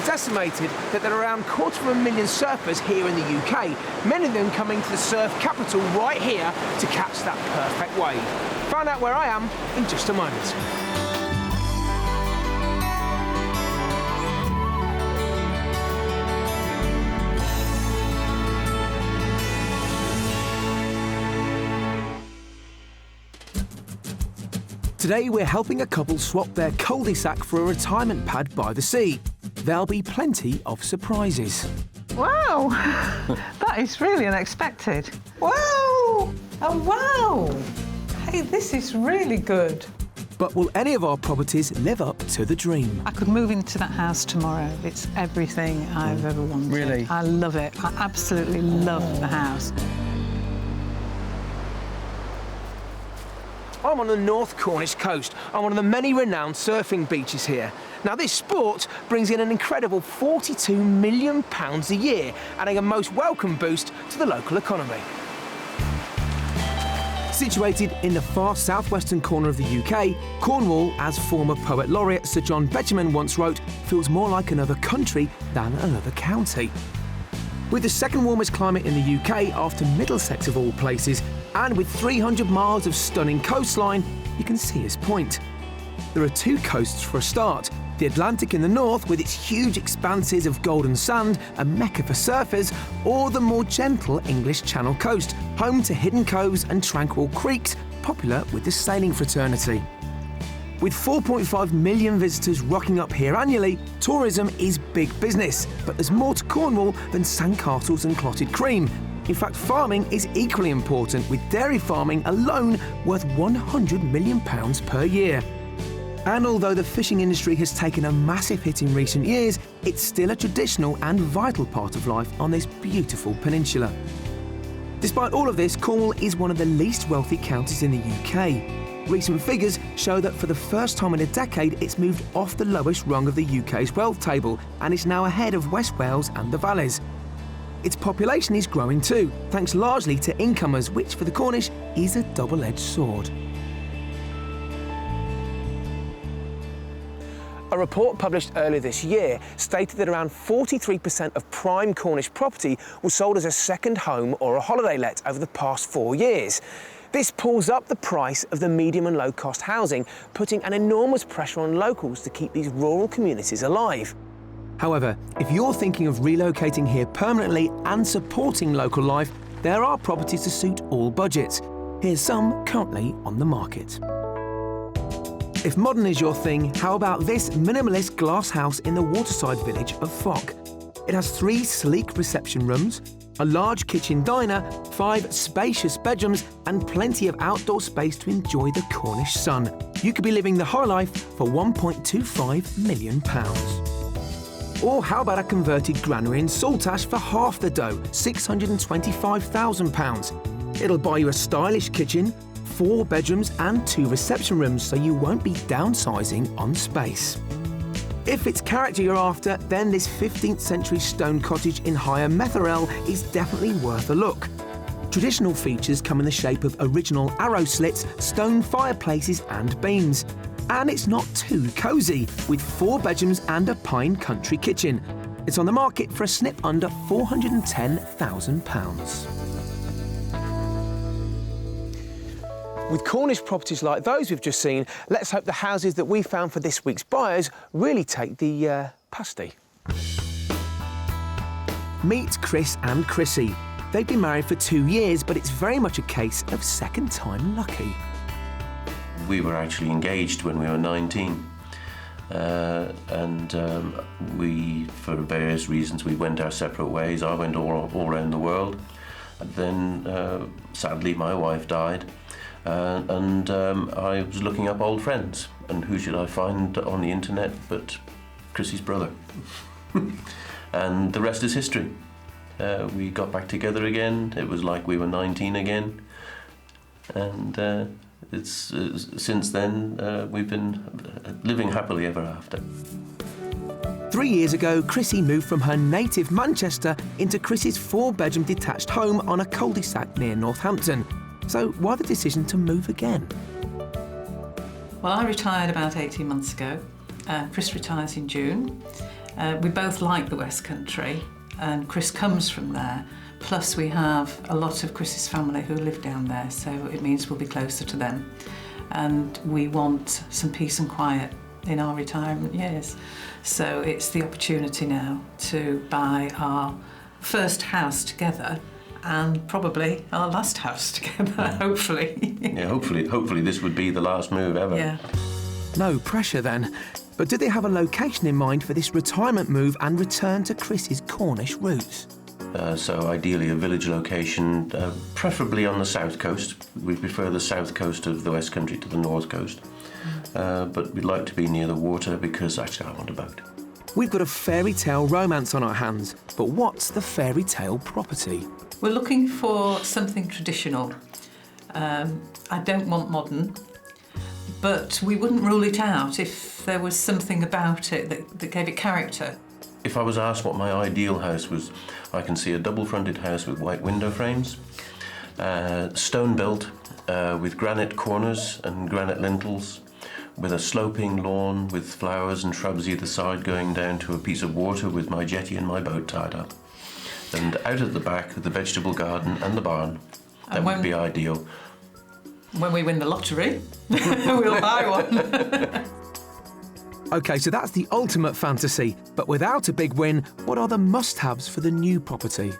It's estimated that there are around 250,000 surfers here in the UK, many of them coming to the surf capital right here to catch that perfect wave. Find out where I am in just a moment. Today we're helping a couple swap their cul-de-sac for a retirement pad by the sea. There'll be plenty of surprises. Wow, that is really unexpected. Wow, oh wow. Hey, this is really good. But will any of our properties live up to the dream? I could move into that house tomorrow. It's everything I've ever wanted. Really? I love it. I absolutely love the house. I'm on the North Cornish coast, on one of the many renowned surfing beaches here. Now, this sport brings in an incredible £42 million a year, adding a most welcome boost to the local economy. Situated in the far southwestern corner of the UK, Cornwall, as former poet laureate Sir John Betjeman once wrote, feels more like another country than another county. With the second warmest climate in the UK after Middlesex of all places, and with 300 miles of stunning coastline, you can see his point. There are two coasts for a start. The Atlantic in the north, with its huge expanses of golden sand, a mecca for surfers, or the more gentle English Channel coast, home to hidden coves and tranquil creeks, popular with the sailing fraternity. With 4.5 million visitors rocking up here annually, tourism is big business, but there's more to Cornwall than sandcastles and clotted cream. In fact, farming is equally important, with dairy farming alone worth £100 million per year. And although the fishing industry has taken a massive hit in recent years, it's still a traditional and vital part of life on this beautiful peninsula. Despite all of this, Cornwall is one of the least wealthy counties in the UK. Recent figures show that for the first time in a decade, it's moved off the lowest rung of the UK's wealth table and is now ahead of West Wales and the Valleys. Its population is growing too, thanks largely to incomers, which for the Cornish is a double-edged sword. A report published earlier this year stated that around 43% of prime Cornish property was sold as a second home or a holiday let over the past 4 years. This pulls up the price of the medium and low-cost housing, putting an enormous pressure on locals to keep these rural communities alive. However, if you're thinking of relocating here permanently and supporting local life, there are properties to suit all budgets. Here's some currently on the market. If modern is your thing, how about this minimalist glass house in the waterside village of Fock? It has 3 sleek reception rooms, a large kitchen diner, 5 spacious bedrooms, and plenty of outdoor space to enjoy the Cornish sun. You could be living the high life for £1.25 million. Or how about a converted granary in Saltash for half the dough, £625,000. It'll buy you a stylish kitchen, 4 bedrooms and 2 reception rooms, so you won't be downsizing on space. If it's character you're after, then this 15th century stone cottage in Higher Metherell is definitely worth a look. Traditional features come in the shape of original arrow slits, stone fireplaces and beams. And it's not too cosy, with 4 bedrooms and a pine country kitchen. It's on the market for a snip under £410,000. With Cornish properties like those we've just seen, let's hope the houses that we found for this week's buyers really take the pasty. Meet Chris and Chrissy. They've been married for 2 years, but it's very much a case of second time lucky. We were actually engaged when we were 19, we, for various reasons, we went our separate ways. I went all around the world. And then, sadly, my wife died, I was looking up old friends. And who should I find on the internet but Chrissy's brother? And the rest is history. We got back together again. It was like we were 19 again. And since then, we've been living happily ever after. 3 years ago, Chrissy moved from her native Manchester into Chrissy's 4-bedroom detached home on a cul-de-sac near Northampton. So why the decision to move again? Well, I retired about 18 months ago, Chris retires in June. We both like the West Country, and Chris comes from there. Plus we have a lot of Chris's family who live down there, so it means we'll be closer to them. And we want some peace and quiet in our retirement years. So it's the opportunity now to buy our first house together and probably our last house together, hopefully. Yeah, hopefully this would be the last move ever. Yeah. No pressure then. But do they have a location in mind for this retirement move and return to Chris's Cornish roots? So ideally a village location, preferably on the south coast. We prefer the south coast of the West Country to the north coast. But we'd like to be near the water because actually I want a boat. We've got a fairy tale romance on our hands, but what's the fairy tale property? We're looking for something traditional. I don't want modern, but we wouldn't rule it out if there was something about it that gave it character. If I was asked what my ideal house was, I can see a double-fronted house with white window frames, stone built with granite corners and granite lintels, with a sloping lawn with flowers and shrubs either side going down to a piece of water with my jetty and my boat tied up. And out at the back, the vegetable garden and the barn. That would be ideal. When we win the lottery, we'll buy one. OK, so that's the ultimate fantasy. But without a big win, what are the must-haves for the new property?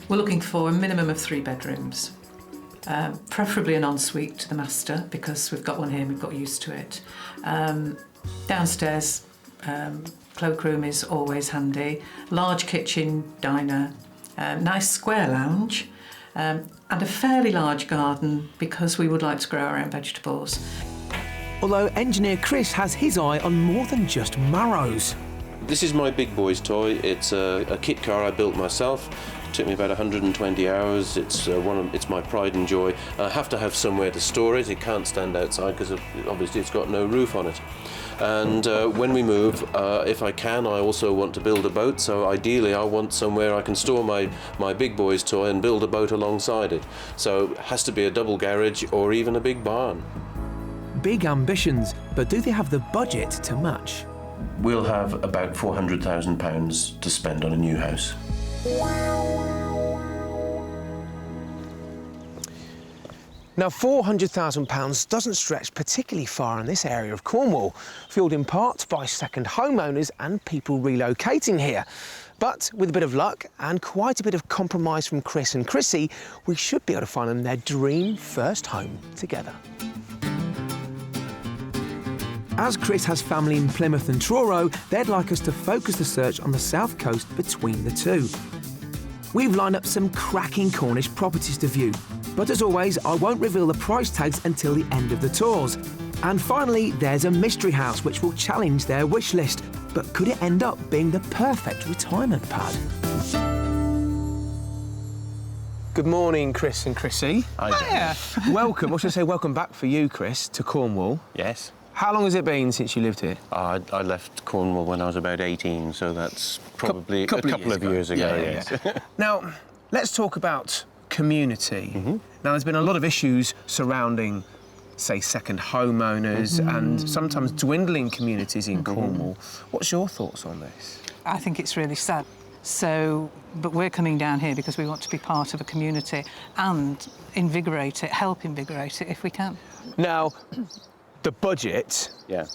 We're looking for a minimum of 3 bedrooms. Preferably an ensuite to the master, because we've got one here and we've got used to it. Downstairs, cloakroom is always handy. Large kitchen, diner, nice square lounge, and a fairly large garden because we would like to grow our own vegetables. Although engineer Chris has his eye on more than just marrows. This is my big boy's toy. It's a kit car I built myself. It took me about 120 hours. It's my pride and joy. I have to have somewhere to store it. It can't stand outside because obviously it's got no roof on it. And when we move, if I can, I also want to build a boat. So ideally, I want somewhere I can store my big boy's toy and build a boat alongside it. So it has to be a double garage or even a big barn. Big ambitions, but do they have the budget to match? We'll have about £400,000 to spend on a new house. Now, £400,000 doesn't stretch particularly far in this area of Cornwall, fuelled in part by second homeowners and people relocating here. But with a bit of luck and quite a bit of compromise from Chris and Chrissy, we should be able to find them their dream first home together. As Chris has family in Plymouth and Truro, they'd like us to focus the search on the south coast between the two. We've lined up some cracking Cornish properties to view, but as always, I won't reveal the price tags until the end of the tours. And finally, there's a mystery house which will challenge their wish list, but could it end up being the perfect retirement pad? Good morning, Chris and Chrissy. Hi. Welcome, or should I say welcome back for you, Chris, to Cornwall. Yes. How long has it been since you lived here? I left Cornwall when I was about 18, so that's probably a couple of years ago. Yes. Now, let's talk about community. Now, there's been a lot of issues surrounding, say, second homeowners and sometimes dwindling communities in Cornwall. What's your thoughts on this? I think it's really sad. But we're coming down here because we want to be part of a community and invigorate it, help invigorate it if we can. Now, the budget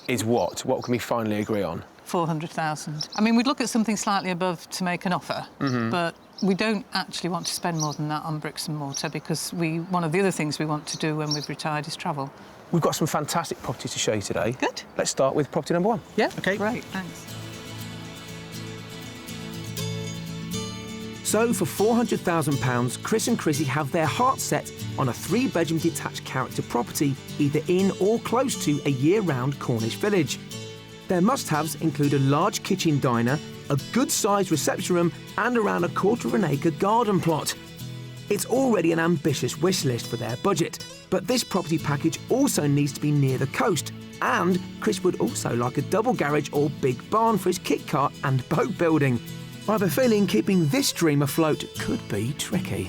is what? What can we finally agree on? 400,000. I mean, we'd look at something slightly above to make an offer, but we don't actually want to spend more than that on bricks and mortar because one of the other things we want to do when we've retired is travel. We've got some fantastic properties to show you today. Good. Let's start with property number 1. Yeah, OK. Great, thanks. So, for £400,000, Chris and Chrissy have their hearts set on a 3-bedroom detached character property, either in or close to a year-round Cornish village. Their must-haves include a large kitchen diner, a good-sized reception room and around a quarter of an acre garden plot. It's already an ambitious wish list for their budget, but this property package also needs to be near the coast, and Chris would also like a double garage or big barn for his kit car and boat building. I have a feeling keeping this dream afloat could be tricky.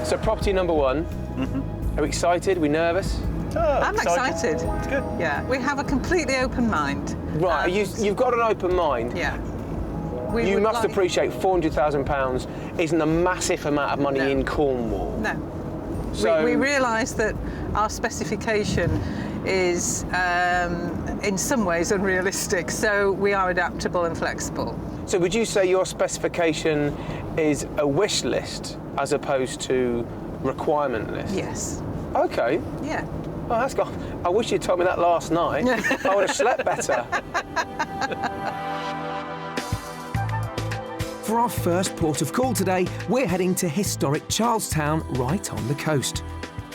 So property number 1. Are we excited? Are we nervous? I'm excited. It's good. Yeah, we have a completely open mind. Right, you've got an open mind. Yeah. You must appreciate £400,000 isn't a massive amount of money in Cornwall. No. So we realise that our specification is in some ways unrealistic, so we are adaptable and flexible. So would you say your specification is a wish list as opposed to requirement list? Yes. Okay. Yeah. Oh, that's got. I wish you'd told me that last night. I would have slept better. For our first port of call today, we're heading to historic Charlestown, right on the coast.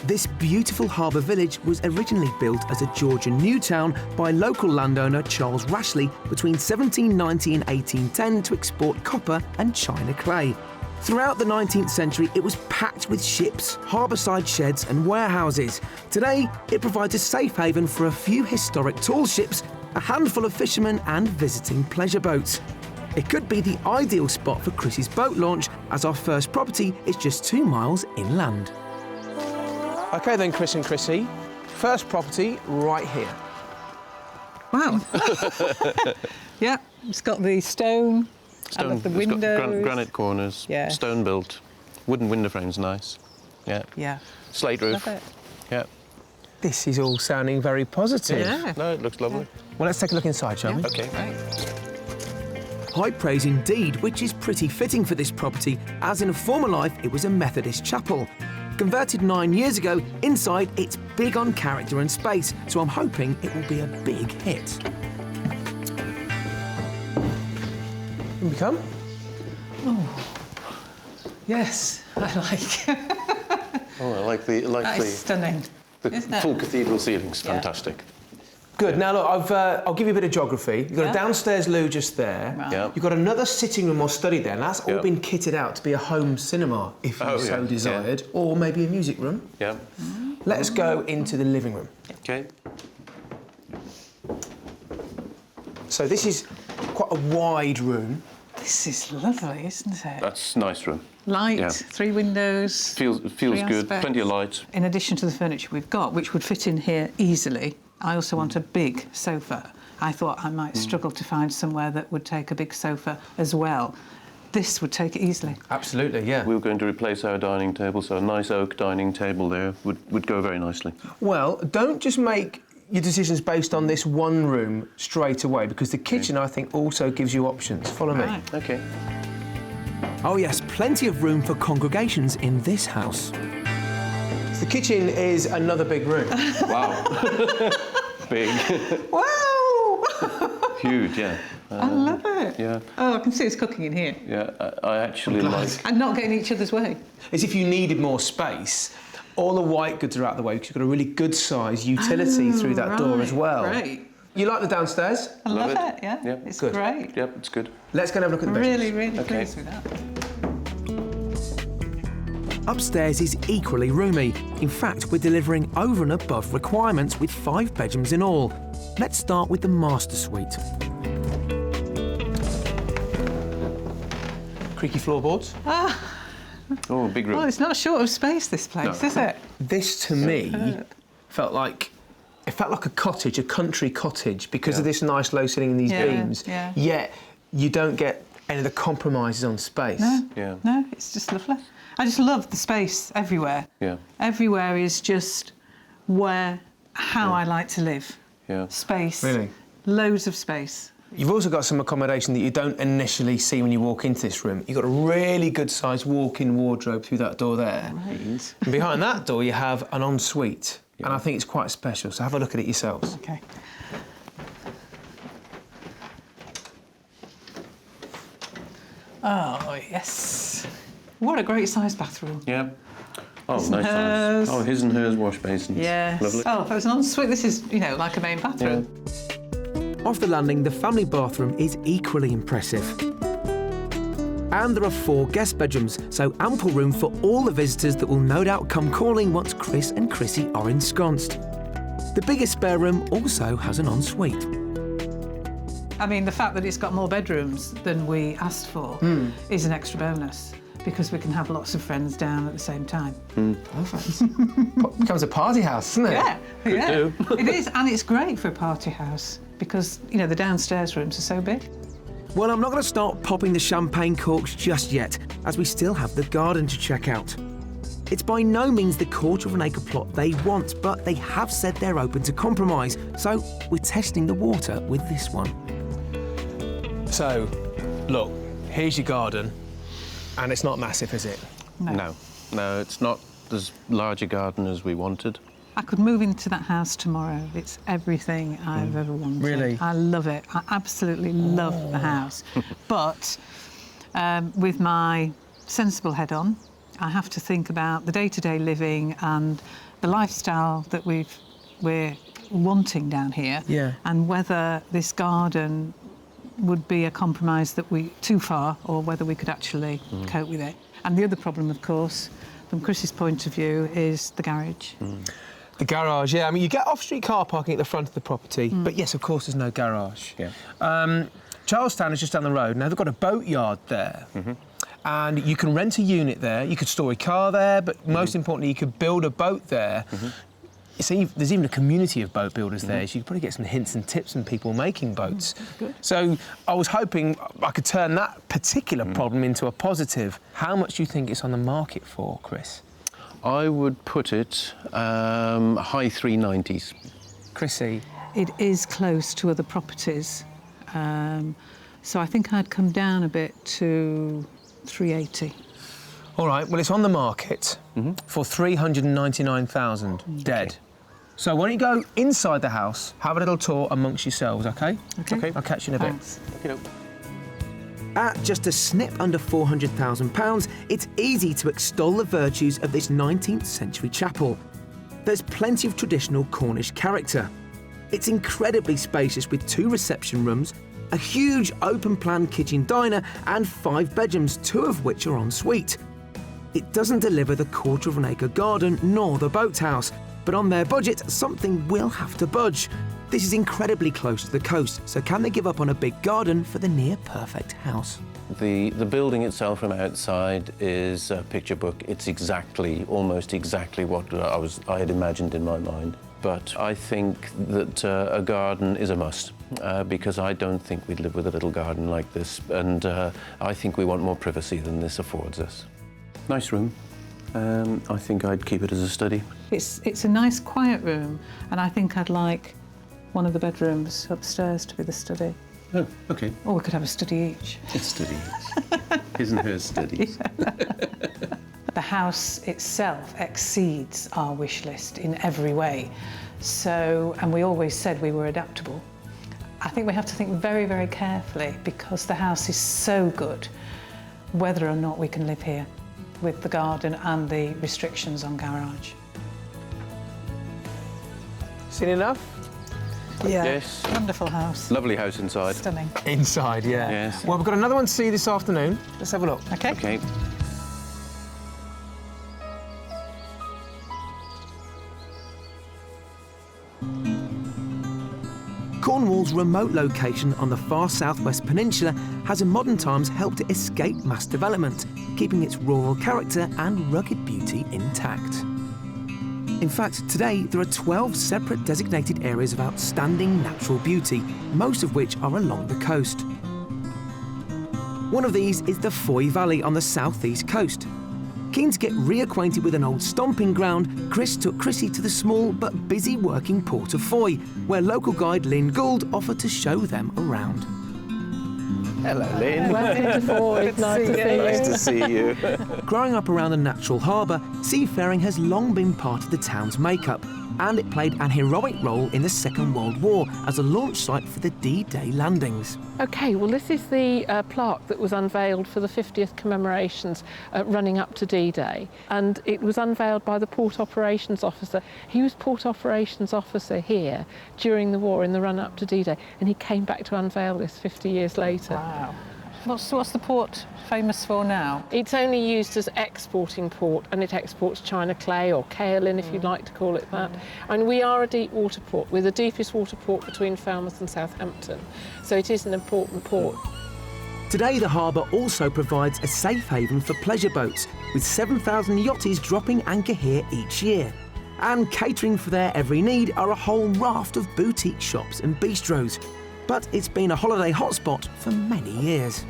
This beautiful harbour village was originally built as a Georgian new town by local landowner Charles Rashley between 1790 and 1810 to export copper and china clay. Throughout the 19th century, it was packed with ships, harbourside sheds and warehouses. Today, it provides a safe haven for a few historic tall ships, a handful of fishermen and visiting pleasure boats. It could be the ideal spot for Chrissy's boat launch, as our first property is just 2 miles inland. Okay then, Chris and Chrissy. First property right here. Wow. Yeah, it's got the stone. I love the windows. It's got granite corners, Yeah. stone built, wooden window frames, nice. Yeah. Yeah. Slate roof. Love it. Yeah. This is all sounding very positive. Yeah. No, it looks lovely. Well, let's take a look inside, shall we? Okay. Right. High praise indeed, which is pretty fitting for this property, as in a former life it was a Methodist chapel. Converted 9 years ago, inside it's big on character and space, so I'm hoping it will be a big hit. Here we come. Yes, I like. Oh, I like That is stunning. Isn't it? full cathedral ceilings. Yeah. Fantastic. Good. Now, look, I'll give you a bit of geography. You've got a downstairs loo just there. Right. Yeah. You've got another sitting room or study there, and that's all Yeah. been kitted out to be a home cinema, if you so yeah. desired, or maybe a music room. Yeah. Let's go into the living room. Okay. So this is quite a wide room. This is lovely, isn't it? That's a nice room. Light, Yeah. 3 windows. Feels three good. aspects. Plenty of light. In addition to the furniture we've got, which would fit in here easily, I also want a big sofa. I thought I might struggle to find somewhere that would take a big sofa as well. This would take it easily. Absolutely, yeah. We were going to replace our dining table, so a nice oak dining table there would go very nicely. Well, don't just make your decisions based on this one room straight away, because the kitchen, I think, also gives you options. Follow me. Right. Okay. Oh yes, plenty of room for congregations in this house. The kitchen is another big room. Wow. Big. Wow! Huge, yeah. I love it. Yeah. Oh, I can see it's cooking in here. Yeah, I actually like... And not getting each other's way. As if you needed more space. All the white goods are out the way because you've got a really good size utility through that door as well. Right. You like the downstairs? I love Love it. it. Yeah. Yeah. It's Good. great. Yep, it's good. Let's go and have a look at the bedrooms. Really, really Okay. pleased with that. Upstairs is equally roomy. In fact, we're delivering over and above requirements with 5 bedrooms in all. Let's start with the master suite. Creaky floorboards. Oh, big room. Well, it's not short of space, this place, No. is it? This, to me, felt like a cottage, a country cottage, because of this nice low ceiling and these Yeah, beams. yeah. Yet you don't get any of the compromises on space. No. Yeah. No, it's just lovely. I just love the space everywhere. Yeah. Everywhere is just how I like to live. Yeah. Space. Really? Loads of space. You've also got some accommodation that you don't initially see when you walk into this room. You've got a really good-sized walk-in wardrobe through that door there. Right. And behind that door, you have an ensuite. And I think it's quite special, so have a look at it yourselves. Okay. Oh, yes. What a great sized bathroom. Yeah. Oh, His and nice hers. size. Oh, his and hers wash basins. Yes. Lovely. Oh, if it was an ensuite, this is, like a main bathroom. Off the landing, the family bathroom is equally impressive. And there are 4 guest bedrooms, so ample room for all the visitors that will no doubt come calling once Chris and Chrissy are ensconced. The biggest spare room also has an ensuite. I mean, the fact that it's got more bedrooms than we asked for is an extra bonus. because we can have lots of friends down at the same time. Perfect. Becomes a party house, doesn't it? Yeah, it is, and it's great for a party house because, you know, the downstairs rooms are so big. Well, I'm not going to start popping the champagne corks just yet, as we still have the garden to check out. It's by no means the quarter-of-an-acre plot they want, but they have said they're open to compromise, so we're testing the water with this one. So, look, here's your garden, and it's not massive, is it? No, it's not as large a garden as we wanted. I could move into that house tomorrow. It's everything I've ever wanted. Really? I love it. I absolutely love the house. But with my sensible head on, I have to think about the day-to-day living and the lifestyle that we're wanting down here, and whether this garden would be a compromise that too far, or whether we could actually cope with it. And the other problem, of course, from Chris's point of view, is the garage. The garage, yeah. I mean, you get off-street car parking at the front of the property, but yes, of course, there's no garage. Yeah. Charlestown is just down the road. Now, they've got a boatyard there. And you can rent a unit there, you could store a car there, but most importantly, you could build a boat there. So there's even a community of boat builders there, so you could probably get some hints and tips from people making boats. Good. So I was hoping I could turn that particular problem into a positive. How much do you think it's on the market for, Chris? I would put it high 390s. Chrissy? It is close to other properties. So I think I'd come down a bit to 380. All right, well, it's on the market for 399,000 dead. So why don't you go inside the house, have a little tour amongst yourselves, OK? OK. I'll catch you in a Thanks. bit. At just a snip under £400,000, it's easy to extol the virtues of this 19th century chapel. There's plenty of traditional Cornish character. It's incredibly spacious with 2 reception rooms, a huge open-plan kitchen diner and 5 bedrooms, 2 of which are en suite. It doesn't deliver the quarter-of-an-acre garden nor the boathouse, but on their budget, something will have to budge. This is incredibly close to the coast, so can they give up on a big garden for the near-perfect house? The building itself from outside is a picture book. It's almost exactly what I had imagined in my mind. But I think that a garden is a must, because I don't think we'd live with a little garden like this, and I think we want more privacy than this affords us. Nice room. I think I'd keep it as a study. It's a nice, quiet room, and I think I'd like one of the bedrooms upstairs to be the study. Oh, OK. Or we could have a study each. A study. His and her studies. The house itself exceeds our wish list in every way. So, and we always said we were adaptable. I think we have to think very, very carefully, because the house is so good, whether or not we can live here with the garden and the restrictions on garage. Seen enough? Yeah. Yes. Wonderful house. Lovely house inside. Stunning. Inside, yeah. Yes. Well, we've got another one to see this afternoon. Let's have a look. OK. OK. Cornwall's remote location on the far southwest peninsula has in modern times helped it escape mass development, keeping its rural character and rugged beauty intact. In fact, today there are 12 separate designated areas of outstanding natural beauty, most of which are along the coast. One of these is the Foy Valley on the southeast coast. Keen to get reacquainted with an old stomping ground, Chris took Chrissy to the small but busy working port of Foy, where local guide Lynn Gould offered to show them around. Hello, Lynn. Welcome to Foy. Nice to see you. Growing up around the natural harbour, seafaring has long been part of the town's makeup, and it played an heroic role in the Second World War as a launch site for the D-Day landings. OK, well, this is the plaque that was unveiled for the 50th commemorations running up to D-Day. And it was unveiled by the Port Operations Officer. He was Port Operations Officer here during the war in the run-up to D-Day, and he came back to unveil this 50 years later. Wow. What's the port famous for now? It's only used as exporting port, and it exports china clay or kaolin, if you'd like to call it that. And we are a deep water port. We're the deepest water port between Falmouth and Southampton, so it is an important port. Today, the harbour also provides a safe haven for pleasure boats, with 7,000 yachties dropping anchor here each year. And catering for their every need are a whole raft of boutique shops and bistros. But it's been a holiday hotspot for many years.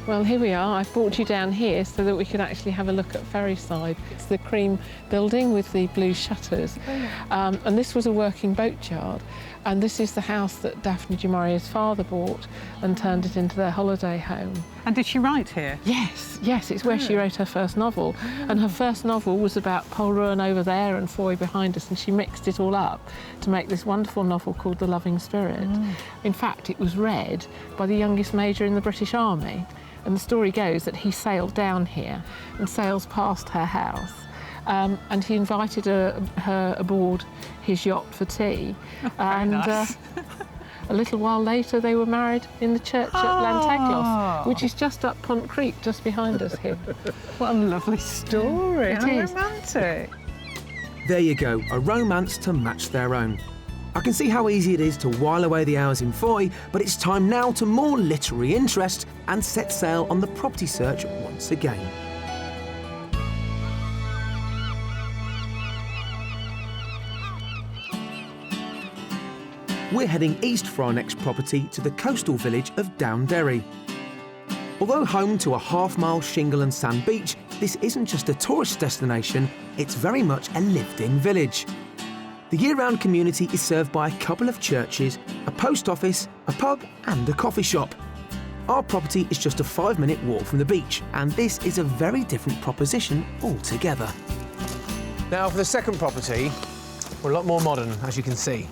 Well, here we are. I've brought you down here so that we can actually have a look at Ferryside. It's the cream building with the blue shutters. And this was a working boatyard. And this is the house that Daphne du Maurier's father bought and turned it into their holiday home. And did she write here? Yes, it's where she wrote her first novel. And her first novel was about Polruan over there and Foy behind us, and she mixed it all up to make this wonderful novel called The Loving Spirit. In fact, it was read by the youngest major in the British Army. And the story goes that he sailed down here and sails past her house. And he invited her aboard his yacht for tea. Nice. A little while later, they were married in the church at Llanteglos, which is just up Pont Creek, just behind us here. What a lovely story. It How is. romantic. There you go, a romance to match their own. I can see how easy it is to while away the hours in Foy, but it's time now to more literary interest and set sail on the property search once again. We're heading east for our next property to the coastal village of Downderry. Although home to a half-mile shingle and sand beach, this isn't just a tourist destination, it's very much a lived-in village. The year-round community is served by a couple of churches, a post office, a pub and a coffee shop. Our property is just a 5-minute walk from the beach, and this is a very different proposition altogether. Now, for the second property, we're a lot more modern, as you can see.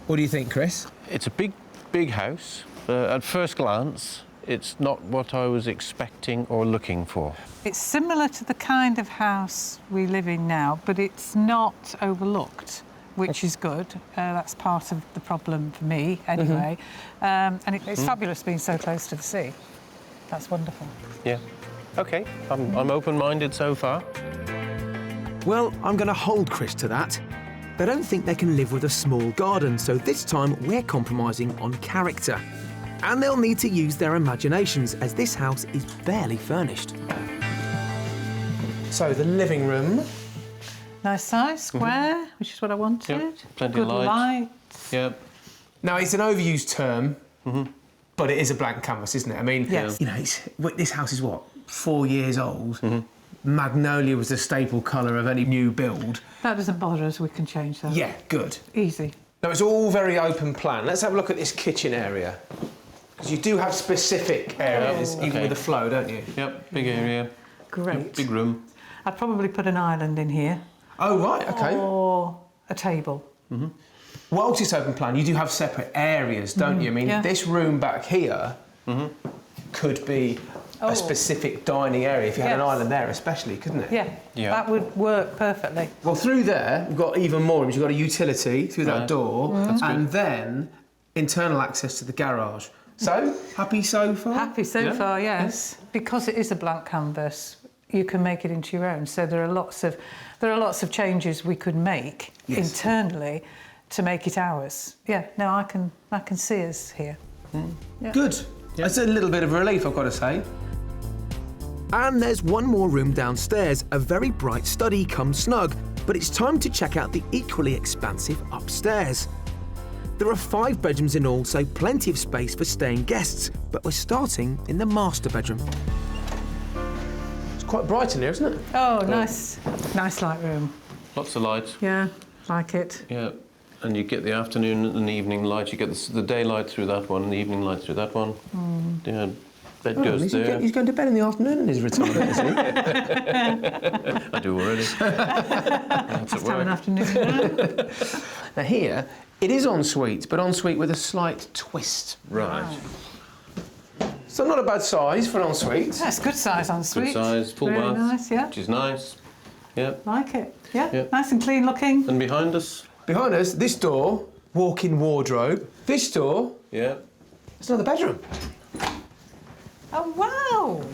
What do you think, Chris? It's a big house. At first glance, it's not what I was expecting or looking for. It's similar to the kind of house we live in now, but it's not overlooked, which is good. That's part of the problem for me, anyway. And it's fabulous being so close to the sea. That's wonderful. Yeah. OK, I'm open-minded so far. Well, I'm going to hold Chris to that. They don't think they can live with a small garden, so this time we're compromising on character. And they'll need to use their imaginations, as this house is barely furnished. So, the living room. Nice size, square, which is what I wanted. Yep, plenty Good of lights. Yeah. Now, it's an overused term, but it is a blank canvas, isn't it? I mean, Yes. you know, this house is, what, 4 years old? Magnolia was the staple colour of any new build. That doesn't bother us, we can change that. Yeah, good. Easy. Now, it's all very open plan. Let's have a look at this kitchen area. Because you do have specific areas, even with the flow, don't you? Yep, big area. Great. Big room. I'd probably put an island in here. Oh, right, OK. Or a table. Whilst it's open plan, you do have separate areas, don't you? I mean, this room back here could be a specific dining area if you had an island there, especially, couldn't it? Yeah, that would work perfectly. Well, through there, we've got even more rooms. You've got a utility through that door, and then internal access to the garage. So, happy so far? Happy so far, yes. Because it is a blank canvas, you can make it into your own. So there are lots of changes we could make internally to make it ours. Yeah, no, I can see us here. Yeah. Good. That's a little bit of a relief, I've got to say. And there's one more room downstairs, a very bright study come snug, but it's time to check out the equally expansive upstairs. There are 5 bedrooms in all, so plenty of space for staying guests, but we're starting in the master bedroom. It's quite bright in here, isn't it? Oh, nice light room. Lots of light. Yeah, like it. Yeah. And you get the afternoon and evening light. You get the daylight through that one and the evening light through that one. Yeah, bed goes there. He's going to bed in the afternoon in his retirement, isn't he? I do already. That's at Have an work. afternoon. Now here, it is ensuite, but ensuite with a slight twist. Right. So not a bad size for an ensuite. That's good size en suite. Good size, full Really bath. nice, yeah. Which is nice. Yeah. Like it. Yeah, Yeah. nice and clean looking. And behind us. Behind us, this door, walk-in wardrobe. This door, Yeah. it's another bedroom. Oh, wow.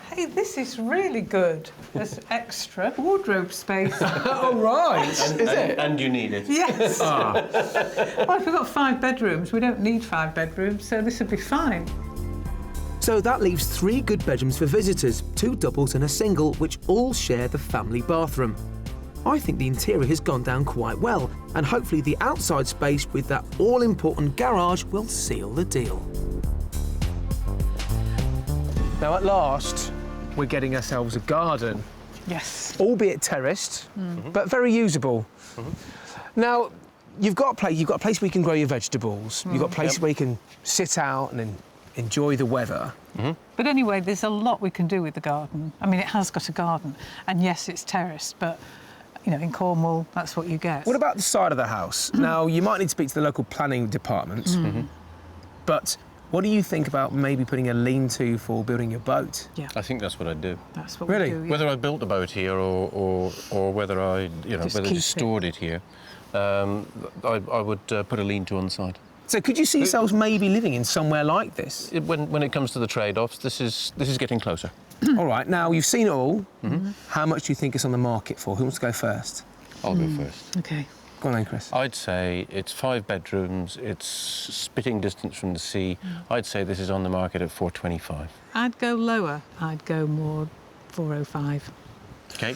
Hey, this is really good. There's extra wardrobe space. Oh, right. Is it? And you need it. Yes. Well, if we've got 5 bedrooms, we don't need 5 bedrooms, so this would be fine. So that leaves 3 good bedrooms for visitors, 2 doubles and a single, which all share the family bathroom. I think the interior has gone down quite well, and hopefully the outside space with that all-important garage will seal the deal. Now, at last, we're getting ourselves a garden. Yes. Albeit terraced, but very usable. Now, you've got a place where you can grow your vegetables. You've got a place where you can sit out and enjoy the weather. But anyway, there's a lot we can do with the garden. I mean, it has got a garden, and yes, it's terraced, but you know, in Cornwall, that's what you get. What about the side of the house? Now, you might need to speak to the local planning department, but what do you think about maybe putting a lean-to for building your boat? Yeah, I think that's what I'd do. that's what Really? we do. Yeah. Whether I built a boat here or whether I, Just whether I keep just stored it here, I would put a lean-to on the side. So could you see yourselves maybe living in somewhere like this? When it comes to the trade-offs, this is getting closer. All right, now you've seen it all. How much do you think it's on the market for? Who wants to go first? I'll go first. Okay. Go on then, Chris. I'd say it's 5 bedrooms, it's spitting distance from the sea. I'd say this is on the market at 425. I'd go lower. I'd go more 405. Okay.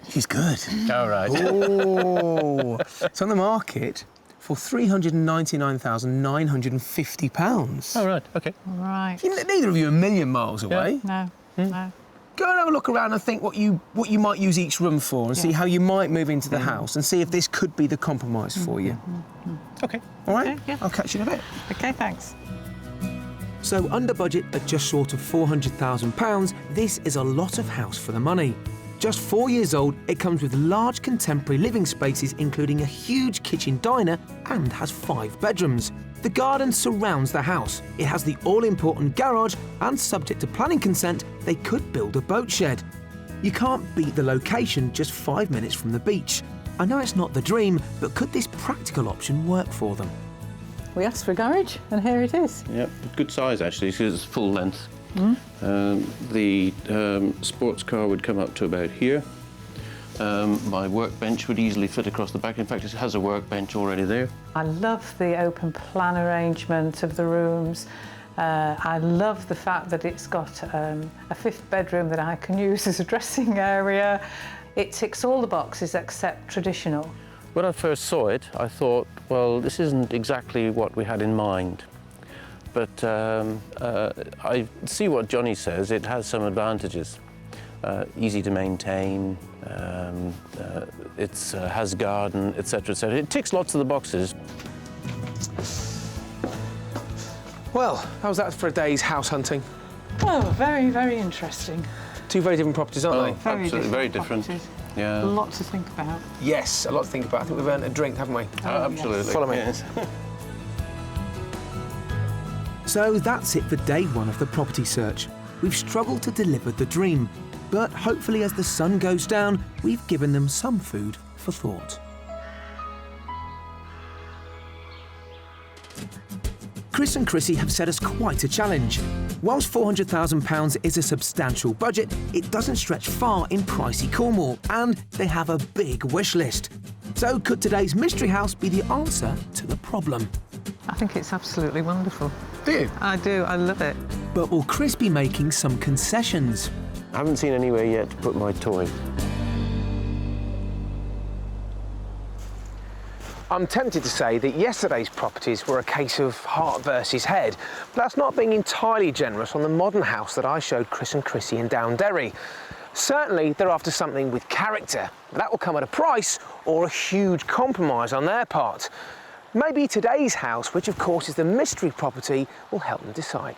She's good. All right. Oh, it's on the market for £399,950. All right. Okay. All right. Neither of you are a million miles away. No, no. Go and have a look around and think what you might use each room for, and see how you might move into the house, and see if this could be the compromise for you. Okay. All right? Okay, yeah. I'll catch you in a bit. Okay, thanks. So under budget at just short of £400,000, this is a lot of house for the money. Just 4 years old, it comes with large contemporary living spaces, including a huge kitchen diner, and has 5 bedrooms. The garden surrounds the house. It has the all-important garage, and subject to planning consent, they could build a boat shed. You can't beat the location, just 5 minutes from the beach. I know it's not the dream, but could this practical option work for them? We asked for a garage, and here it is. Yeah, good size actually, because it's full length. The sports car would come up to about here. My workbench would easily fit across the back. In fact, it has a workbench already there. I love the open plan arrangement of the rooms. I love the fact that it's got a 5th bedroom that I can use as a dressing area. It ticks all the boxes except traditional. When I first saw it, I thought, well, this isn't exactly what we had in mind. But I see what Jonnie says. It has some advantages. Easy to maintain, it has garden, etc., etc. It ticks lots of the boxes. Well, how's that for a day's house hunting? Oh, very, very interesting. 2 very different properties, aren't Absolutely, very different. properties. Yeah. A lot to think about. they? Yes, a lot to think about. I think we've earned a drink, haven't we? Absolutely. Follow me. Yes. So that's it for day 1 of the property search. We've struggled to deliver the dream, but hopefully as the sun goes down, we've given them some food for thought. Chris and Chrissy have set us quite a challenge. Whilst £400,000 is a substantial budget, it doesn't stretch far in pricey Cornwall, and they have a big wish list. So could today's mystery house be the answer to the problem? I think it's absolutely wonderful. Do you? I do, I love it. But will Chris be making some concessions? I haven't seen anywhere yet to put my toy. I'm tempted to say that yesterday's properties were a case of heart versus head, but that's not being entirely generous on the modern house that I showed Chris and Chrissy in Downderry. Certainly, they're after something with character, but that will come at a price or a huge compromise on their part. Maybe today's house, which of course is the mystery property, will help them decide.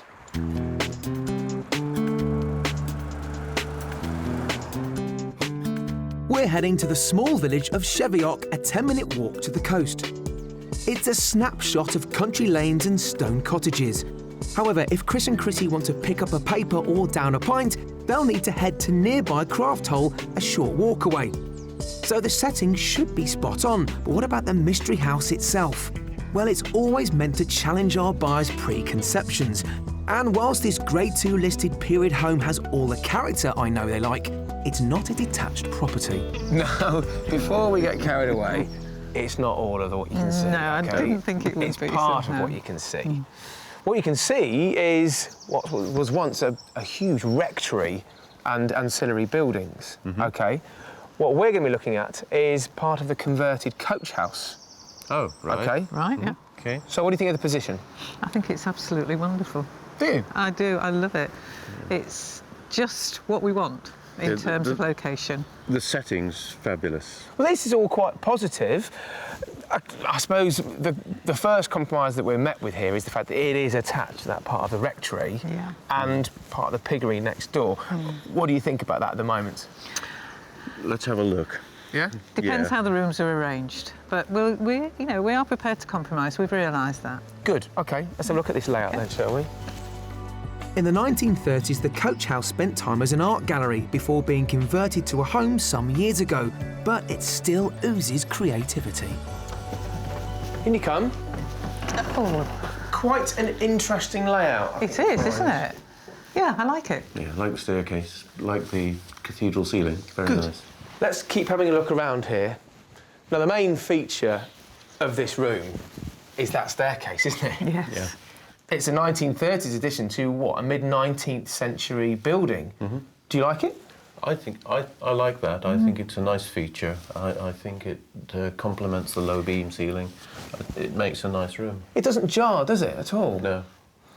We're heading to the small village of Cheviot, a 10-minute walk to the coast. It's a snapshot of country lanes and stone cottages. However, if Chris and Chrissy want to pick up a paper or down a pint, they'll need to head to nearby Craft Hole, a short walk away. So the setting should be spot on, but what about the mystery house itself? Well, it's always meant to challenge our buyers' preconceptions. And whilst this Grade 2 listed period home has all the character I know they like, it's not a detached property. No, before we get carried away, it's not all of what you can see. No, I didn't think it would It's be, part so of no. what you can see. What you can see is what was once a huge rectory and ancillary buildings, OK? What we're going to be looking at is part of the converted coach house. Oh, right. OK? Right, yeah. Okay. So what do you think of the position? I think it's absolutely wonderful. Do you? I do, I love it. It's just what we want in terms of location. The setting's fabulous. Well, this is all quite positive. I suppose the first compromise that we're met with here is the fact that it is attached to that part of the rectory and part of the piggery next door. What do you think about that at the moment? Let's have a look. Yeah? Depends how the rooms are arranged, but we are prepared to compromise. We've realised that. Good. OK, let's have a look at this layout then, shall we? In the 1930s, the coach house spent time as an art gallery before being converted to a home some years ago, but it still oozes creativity. In you come. Oh, Quite an interesting layout. it is, isn't it? Yeah, I like it. Yeah, like the staircase, like the cathedral ceiling. Very Good. nice. Let's keep having a look around here. Now, the main feature of this room is that staircase, isn't it? Yes. Yeah. It's a 1930s addition to, what, a mid-19th century building. Do you like it? I think I like that. I think it's a nice feature. I think it complements the low beam ceiling. It makes a nice room. It doesn't jar, does it, at all? No,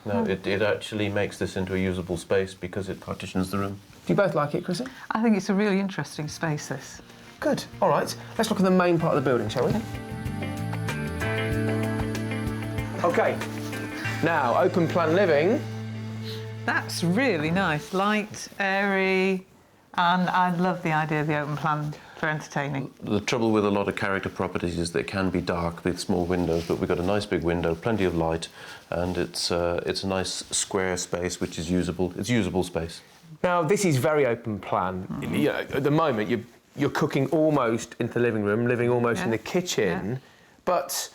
it actually makes this into a usable space because it partitions the room. Do you both like it, Chrissy? I think it's a really interesting space, this. Good. All right. Let's look at the main part of the building, shall we? OK. Now, open plan living. That's really nice. Light, airy, and I love the idea of the open plan for entertaining. The trouble with a lot of character properties is they can be dark with small windows, but we've got a nice big window, plenty of light, and it's a nice square space which is usable. It's usable space. Now, this is very open plan. You know, at the moment, you're cooking almost into the living room, living almost in the kitchen, but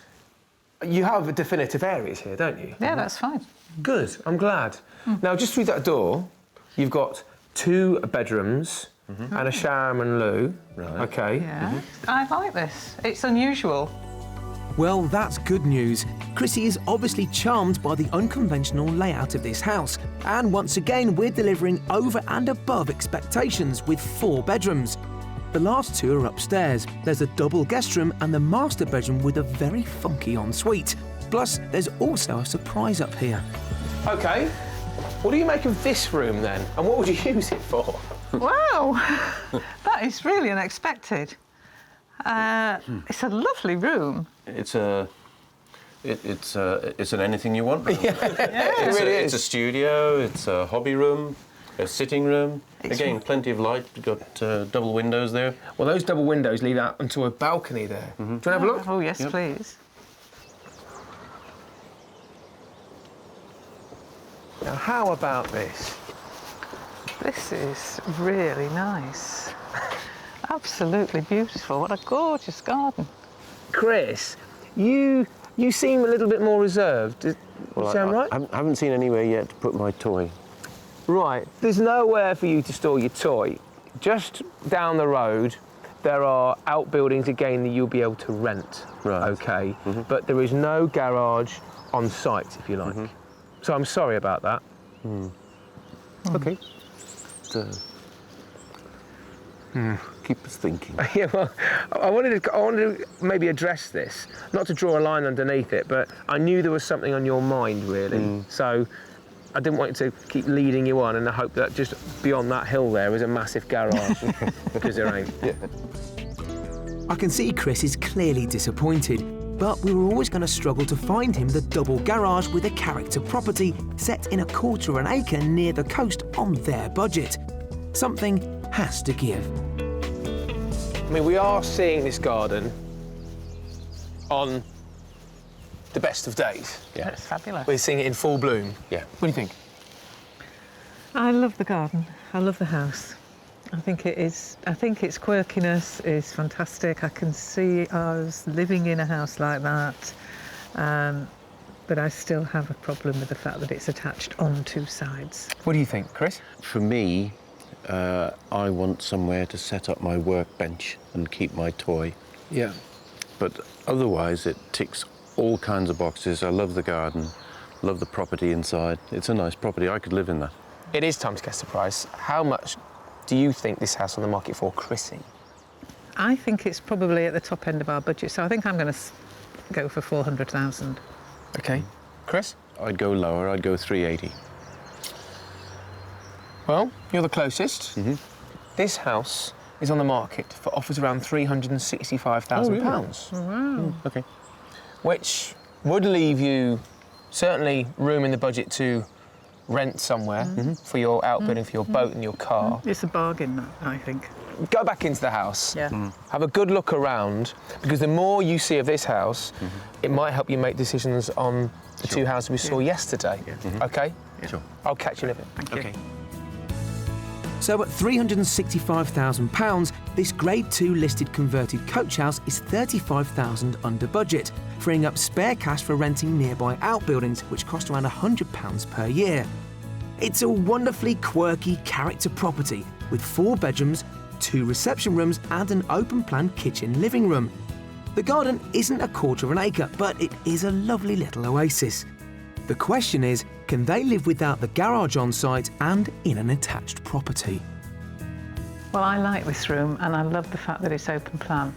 you have definitive areas here, don't you? Yeah, that's fine. Good, I'm glad. Now, just through that door, you've got 2 bedrooms and a shower and loo. Right. OK. Yeah, I like this. It's unusual. Well, that's good news. Chrissy is obviously charmed by the unconventional layout of this house. And once again, we're delivering over and above expectations with 4 bedrooms. The last 2 are upstairs. There's a double guest room and the master bedroom with a very funky ensuite. Plus, there's also a surprise up here. OK. What do you make of this room, then? And what would you use it for? Wow, that is really unexpected. It's a lovely room. It's an anything you want room. It really is. It's a studio. It's a hobby room. A sitting room. Again, plenty of light. We've got double windows there. Well, those double windows lead out onto a balcony there. Do you want to have a look? Oh, yes, please. Now, how about this? This is really nice. Absolutely beautiful. What a gorgeous garden. Chris, you seem a little bit more reserved. Well, Sound right? I haven't seen anywhere yet to put my toy. Right. There's nowhere for you to store your toy. Just down the road, there are outbuildings again that you'll be able to rent. Right. OK. But there is no garage on site, if you like. So I'm sorry about that. OK. Keep us thinking. Yeah, well, I wanted to maybe address this, not to draw a line underneath it, but I knew there was something on your mind, really. So I didn't want to keep leading you on in the hope that just beyond that hill there is a massive garage, because there ain't. I can see Chris is clearly disappointed, but we were always going to struggle to find him the double garage with a character property set in a quarter of an acre near the coast on their budget. Something has to give. I mean, we are seeing this garden on the best of days. That's fabulous. We're seeing it in full bloom. Yeah. What do you think? I love the garden. I love the house. I think its quirkiness is fantastic. I can see us living in a house like that, but I still have a problem with the fact that it's attached on 2 sides. What do you think, Chris? For me, I want somewhere to set up my workbench and keep my toy. Yeah. But otherwise, it ticks all kinds of boxes. I love the garden. Love the property inside. It's a nice property. I could live in that. It is time to guess the price. How much do you think this house on the market for, Chrissy? I think it's probably at the top end of our budget, so I think I'm going to go for 400,000. OK. Chris? I'd go lower. I'd go 380. Well, you're the closest. This house is on the market for offers around £365,000. Wow. OK. Which would leave you certainly room in the budget to rent somewhere for your outbuilding, for your boat and your car. It's a bargain, that, I think. Go back into the house. Yeah. Have a good look around, because the more you see of this house, it might help you make decisions on the two houses we saw yesterday. OK? Sure. I'll catch you in a bit. Thank you. So at £365,000, this Grade 2 listed converted coach house is £35,000 under budget, freeing up spare cash for renting nearby outbuildings, which cost around £100 per year. It's a wonderfully quirky character property with 4 bedrooms, 2 reception rooms and an open-plan kitchen living room. The garden isn't a quarter of an acre, but it is a lovely little oasis. The question is, can they live without the garage on site and in an attached property? Well, I like this room, and I love the fact that it's open plan.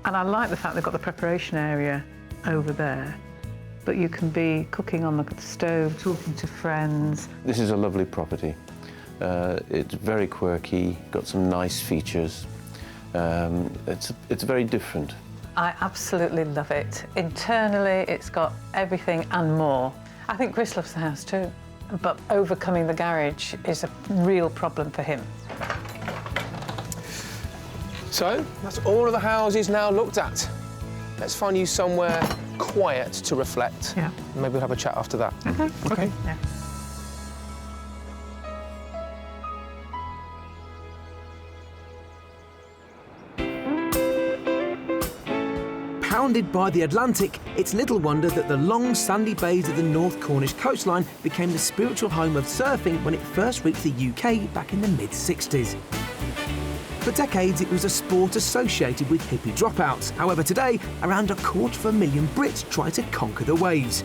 And I like the fact they've got the preparation area over there. But you can be cooking on the stove, talking to friends. This is a lovely property. It's very quirky, got some nice features. It's very different. I absolutely love it. Internally, it's got everything and more. I think Chris loves the house too, but overcoming the garage is a real problem for him. So, that's all of the houses now looked at. Let's find you somewhere quiet to reflect. Yeah. Maybe we'll have a chat after that. Okay. Yeah. Pounded by the Atlantic, it's little wonder that the long sandy bays of the North Cornish coastline became the spiritual home of surfing when it first reached the UK back in the mid-60s. For decades, it was a sport associated with hippie dropouts. However, today, around 250,000 Brits try to conquer the waves.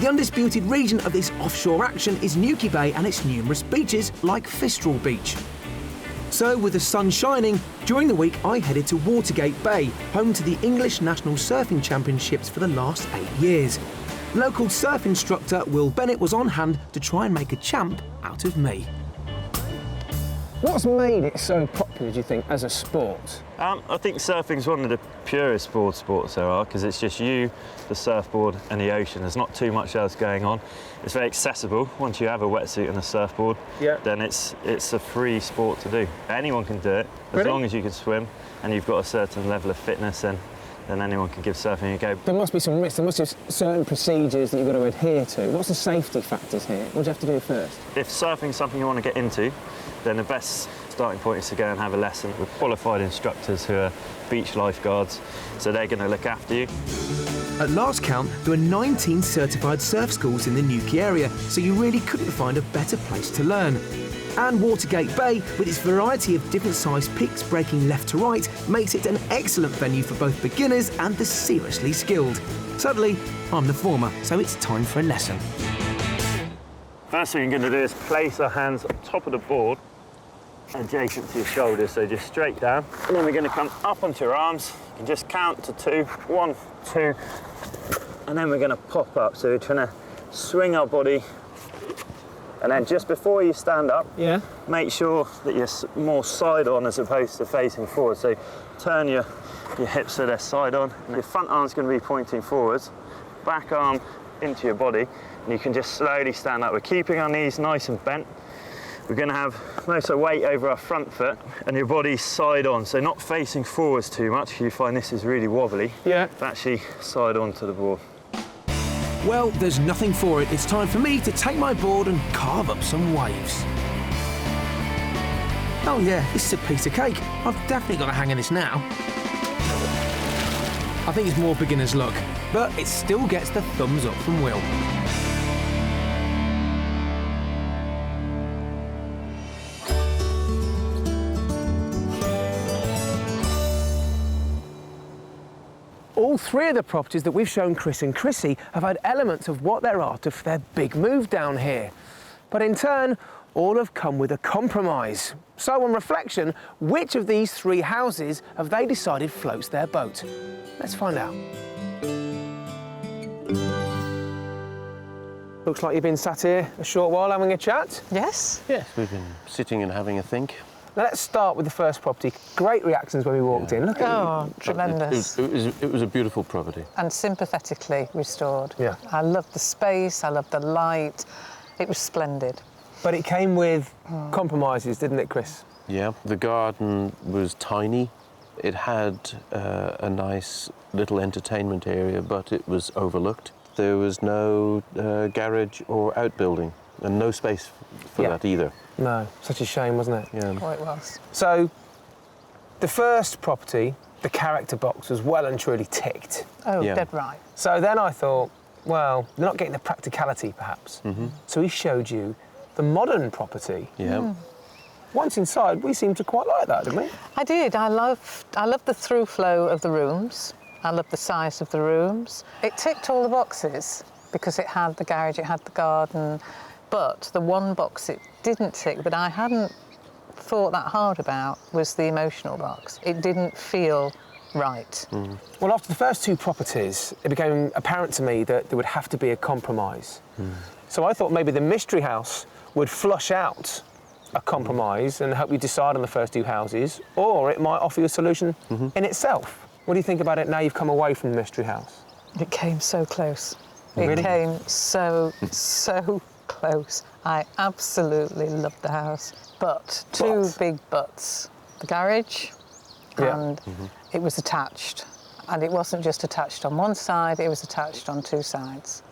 The undisputed region of this offshore action is Newquay Bay and its numerous beaches, like Fistral Beach. So, with the sun shining, during the week I headed to Watergate Bay, home to the English National Surfing Championships for the last 8 years. Local surf instructor Will Bennett was on hand to try and make a champ out of me. What's made it so popular, do you think, as a sport? I think surfing's one of the purest sports there are, because it's just you, the surfboard and the ocean. There's not too much else going on. It's very accessible. Once you have a wetsuit and a surfboard, then it's a free sport to do. Anyone can do it, as long as you can swim and you've got a certain level of fitness, then anyone can give surfing a go. There must be some risks, there must be certain procedures that you've got to adhere to. What's the safety factors here? What do you have to do first? If surfing's something you want to get into, then the best starting point is to go and have a lesson with qualified instructors who are beach lifeguards, so they're going to look after you. At last count, there are 19 certified surf schools in the Newquay area, so you really couldn't find a better place to learn. And Watergate Bay, with its variety of different sized peaks breaking left to right, makes it an excellent venue for both beginners and the seriously skilled. Sadly, I'm the former, so it's time for a lesson. First thing you're going to do is place our hands on top of the board, adjacent to your shoulders, so just straight down. And then we're going to come up onto your arms. You can just count to 2, 1, 2, and then we're going to pop up. So we're trying to swing our body, and then just before you stand up, make sure that you're more side on as opposed to facing forward. So turn your hips so they're side on. And your front arm's going to be pointing forwards, back arm into your body, and you can just slowly stand up. We're keeping our knees nice and bent. We're going to have most of the weight over our front foot and your body side on, so not facing forwards too much. You find this is really wobbly. But actually side on to the board. Well, there's nothing for it. It's time for me to take my board and carve up some waves. Oh yeah, this is a piece of cake. I've definitely got a hang of this now. I think it's more beginner's luck, but it still gets the thumbs up from Will. all three of the properties that we've shown Chris and Chrissy have had elements of what they're after for their big move down here. But in turn, all have come with a compromise. So on reflection, which of these three houses have they decided floats their boat? Let's find out. Looks like you've been sat here a short while having a chat. Yes. Yes, we've been sitting and having a think. Now let's start with the first property. Great reactions when we walked in. Look at Oh, tremendous. It was a beautiful property. And sympathetically restored. Yeah. I loved the space, I loved the light. It was splendid. But it came with compromises, didn't it, Chris? Yeah, the garden was tiny. It had a nice little entertainment area, but it was overlooked. There was no garage or outbuilding, and no space for that either. No, such a shame, wasn't it? Yeah. Oh, it was. So, the first property, the character box, was well and truly ticked. Oh, Yeah. dead right. So then I thought, well, they're not getting the practicality, perhaps. So he showed you the modern property. Yeah. Once inside, we seemed to quite like that, didn't we? I did. I loved the through flow of the rooms. I loved the size of the rooms. It ticked all the boxes because it had the garage, it had the garden. But the one box it didn't tick, that I hadn't thought that hard about, was the emotional box. It didn't feel right. Well, after the first two properties, it became apparent to me that there would have to be a compromise. So I thought maybe the mystery house would flush out a compromise and help you decide on the first two houses, or it might offer you a solution in itself. What do you think about it now you've come away from the mystery house? It came so close. Really? It came so close. I absolutely loved the house. But two big buts. The garage, and it was attached. And it wasn't just attached on one side, it was attached on two sides.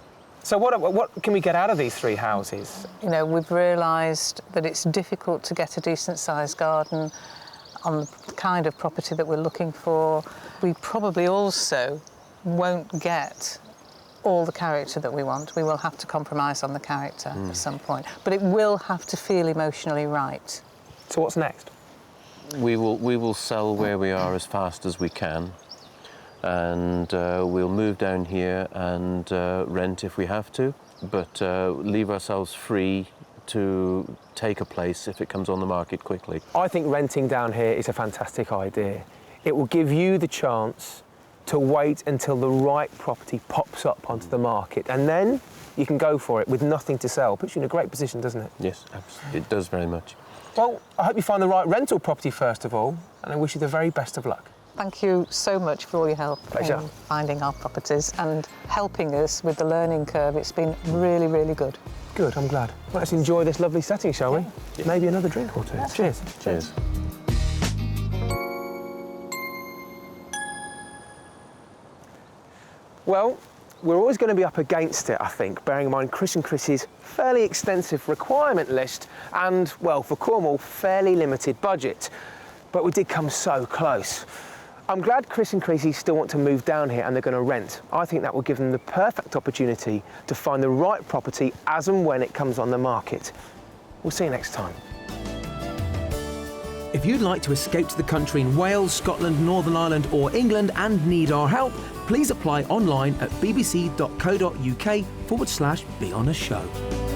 So what can we get out of these three houses? You know, we've realised that it's difficult to get a decent-sized garden on the kind of property that we're looking for. We probably also won't get all the character that we want. We will have to compromise on the character at some point. But it will have to feel emotionally right. So what's next? We will sell where we are as fast as we can, and we'll move down here and rent if we have to, but leave ourselves free to take a place if it comes on the market quickly. I think renting down here is a fantastic idea. It will give you the chance to wait until the right property pops up onto the market, and then you can go for it with nothing to sell. Puts you in a great position, doesn't it? Yes, absolutely. It does very much. Well, I hope you find the right rental property first of all, and I wish you the very best of luck. Thank you so much for all your help Pleasure. in finding our properties and helping us with the learning curve. It's been really, really good. Good, I'm glad. Well, let's enjoy this lovely setting, shall we? Yeah. Maybe another drink or two. Cheers. Cheers. Well, we're always going to be up against it, I think, bearing in mind Chris and Chris's fairly extensive requirement list and, well, for Cornwall, fairly limited budget. But we did come so close. I'm glad Chris and Chrissy still want to move down here and they're going to rent. I think that will give them the perfect opportunity to find the right property as and when it comes on the market. We'll see you next time. If you'd like to escape to the country in Wales, Scotland, Northern Ireland or England and need our help, please apply online at bbc.co.uk/beonashow.